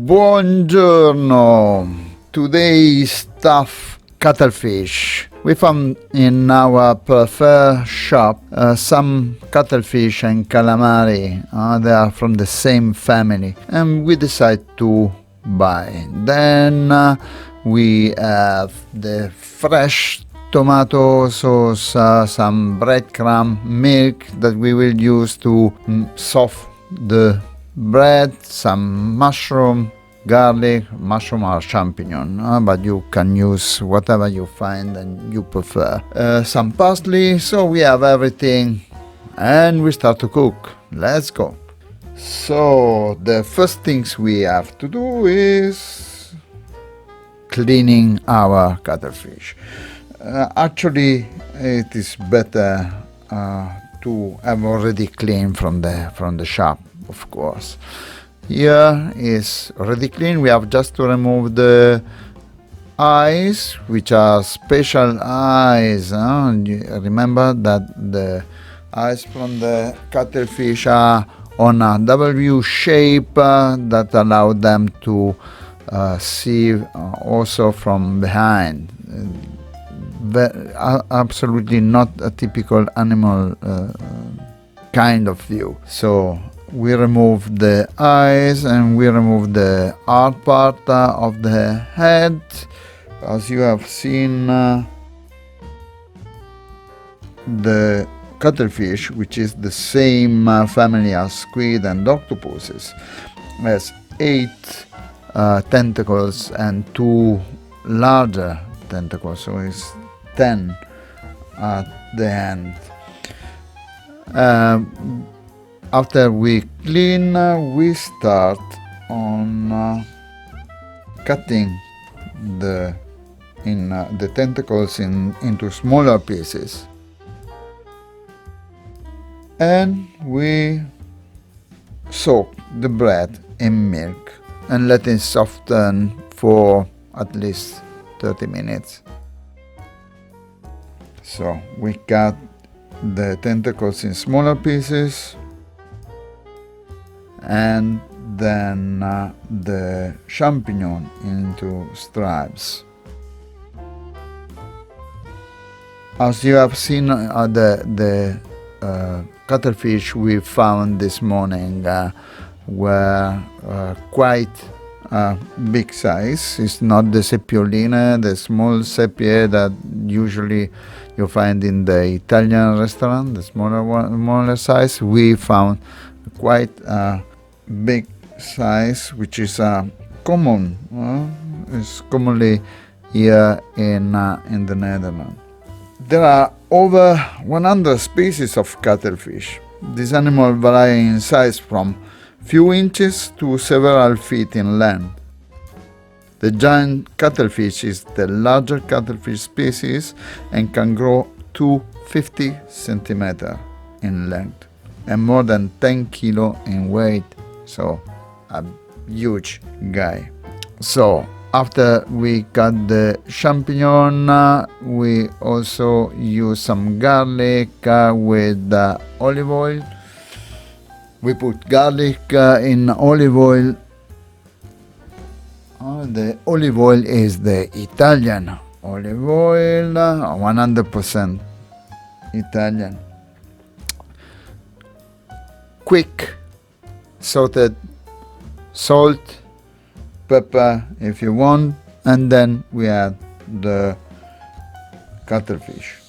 Buongiorno! Today is stuffed cuttlefish. We found in our preferred shop some cuttlefish and calamari. They are from the same family, and we decide to buy. Then we have the fresh tomato sauce, some breadcrumb, milk that we will use to soften the bread, some mushroom, garlic, mushroom or champignon, but you can use whatever you find and you prefer. Some parsley, so we have everything and we start to cook. Let's go. So the first things we have to do is cleaning our cuttlefish. Actually, it is better to have already cleaned from the shop, of course. Here is already clean. We have just to remove the eyes, which are special eyes. Remember that the eyes from the cuttlefish are on a W shape that allow them to see also from behind. Absolutely not a typical animal kind of view. So we remove the eyes and we remove the hard part of the head. As you have seen, the cuttlefish, which is the same family as squid and octopuses, has 8 tentacles and 2 larger tentacles, so it's 10 at the end. After we clean, we start on cutting the tentacles into smaller pieces, and we soak the bread in milk and let it soften for at least 30 minutes. So we cut the tentacles in smaller pieces, and then the champignon into stripes. As you have seen, the cuttlefish we found this morning were quite big size. It's not the seppioline, the small seppie that usually you find in the Italian restaurant, the smaller size. We found quite big size, which is common. It's commonly here in the Netherlands. There are over 100 species of cuttlefish. These animals vary in size from few inches to several feet in length. The giant cuttlefish is the larger cuttlefish species and can grow to 50 centimeters in length and more than 10 kilo in weight, so a huge guy. So after we cut the champignon, we also use some garlic with olive oil. We put garlic in olive oil. The olive oil is the Italian olive oil, 100% Italian. Quick sauteed salt, pepper if you want, and then we add the cuttlefish.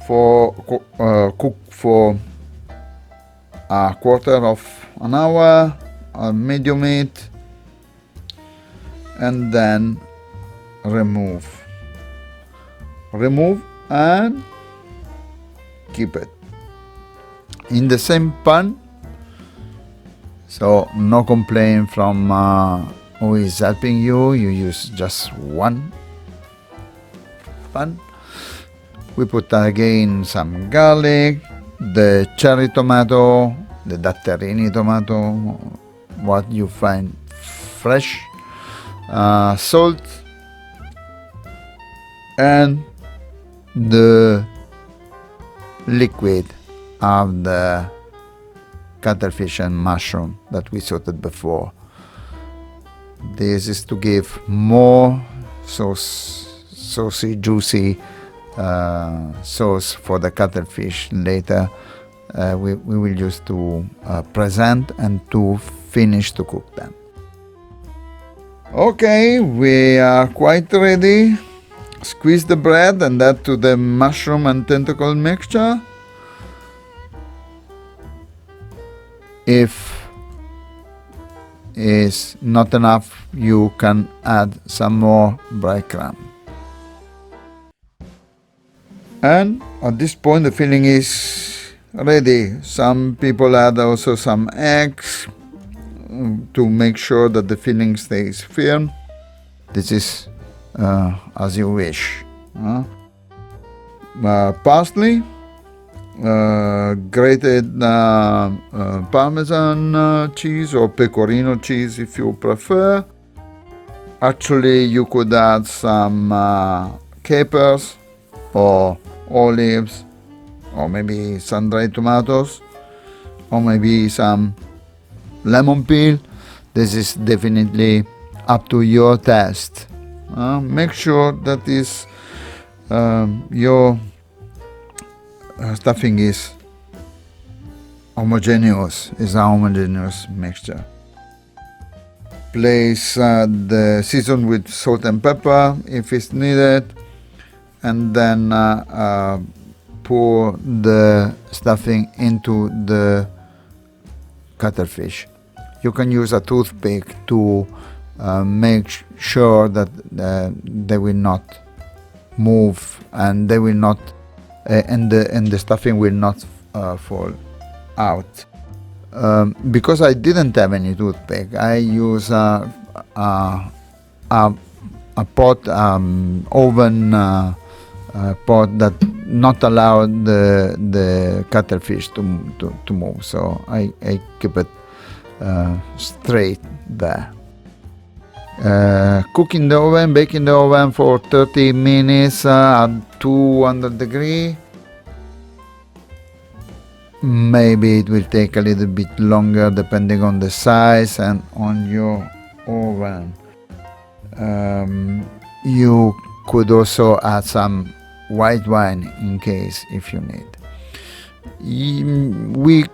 Cook for a quarter of an hour, medium heat, and then remove and keep it in the same pan. So no complaint from who is helping you. You use just one pan. We put again some garlic, the cherry tomato, the datterini tomato, what you find fresh, salt, and the liquid of the cuttlefish and mushroom that we sauteed before. This is to give more saucy, juicy sauce for the cuttlefish later. We will use to present and to finish to cook them. Okay, we are quite ready. Squeeze the bread and add to the mushroom and tentacle mixture. If is not enough, you can add some more breadcrumb. And at this point the filling is ready. Some people add also some eggs to make sure that the filling stays firm. This is as you wish. Parsley, grated Parmesan cheese or pecorino cheese if you prefer. Actually, you could add some capers or olives, or maybe sun-dried tomatoes, or maybe some lemon peel. This is definitely up to your taste. Make sure that your stuffing is homogeneous, is a homogeneous mixture. Place the season with salt and pepper if it's needed, and then pour the stuffing into the cuttlefish. You can use a toothpick to make sure that they will not move and they will not and the stuffing will not fall out. Because I didn't have any toothpick, I use a pot oven pot that not allow the cuttlefish to move, so I keep it straight there. Cook in the oven, bake in the oven for 30 minutes at 200 degrees. Maybe it will take a little bit longer depending on the size and on your oven. You could also add some white wine in case if you need. We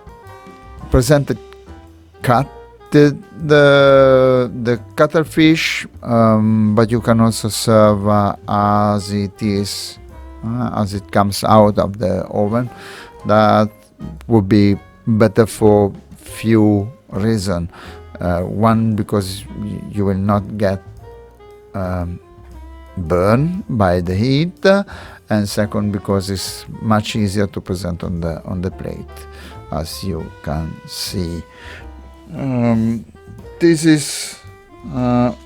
presented the cuttlefish, but you can also serve as it is, as it comes out of the oven. That would be better for few reasons. One, because you will not get burned by the heat, and second, because it's much easier to present on the plate, as you can see. This is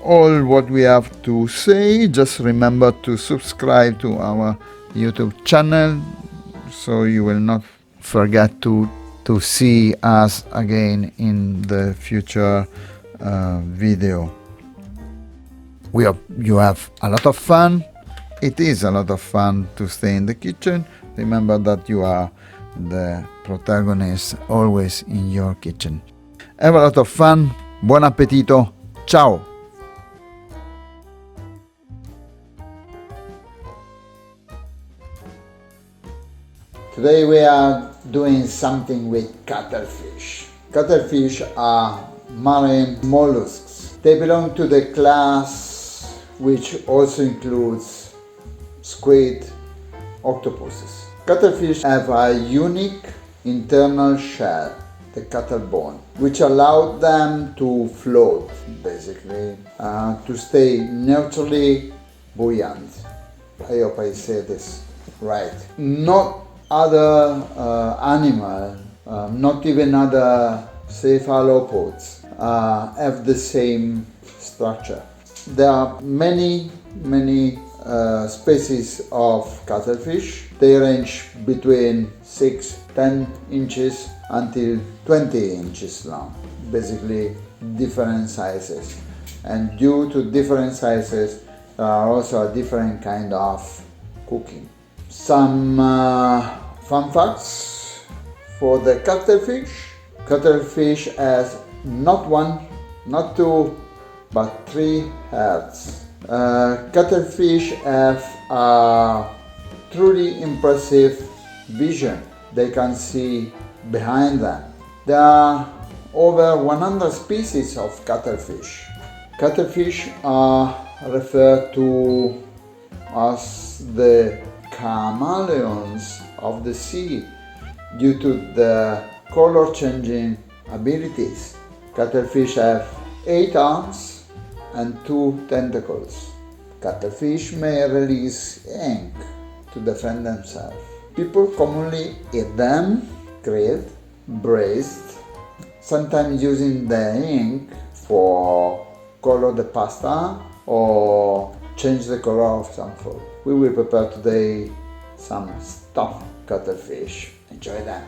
all what we have to say. Just remember to subscribe to our YouTube channel so you will not forget to see us again in the future video. You have a lot of fun. It is a lot of fun to stay in the kitchen. Remember that you are the protagonist always in your kitchen. Have a lot of fun. Buon appetito. Ciao. Today we are doing something with cuttlefish. Cuttlefish are marine mollusks. They belong to the class which also includes squid, octopuses. Cuttlefish have a unique internal shell, the cuttle bone, which allowed them to float, basically, to stay neutrally buoyant. I hope I said this right. Not other animal, not even other cephalopods, have the same structure. There are many species of cuttlefish. They range between 6-10 inches until 20 inches long, basically different sizes. And due to different sizes, there are also a different kind of cooking. Some fun facts for the cuttlefish. Cuttlefish has not one, not two, but 3 heads. Cuttlefish have a truly impressive vision. They can see behind them. There are over 100 species of cuttlefish. Cuttlefish are referred to as the chameleons of the sea due to their color changing abilities. Cuttlefish have 8 arms and 2 tentacles. Cuttlefish may release ink to defend themselves. People commonly eat them grilled, braised, sometimes using the ink for color the pasta or change the color of some food. We will prepare today some stuffed cuttlefish. Enjoy them.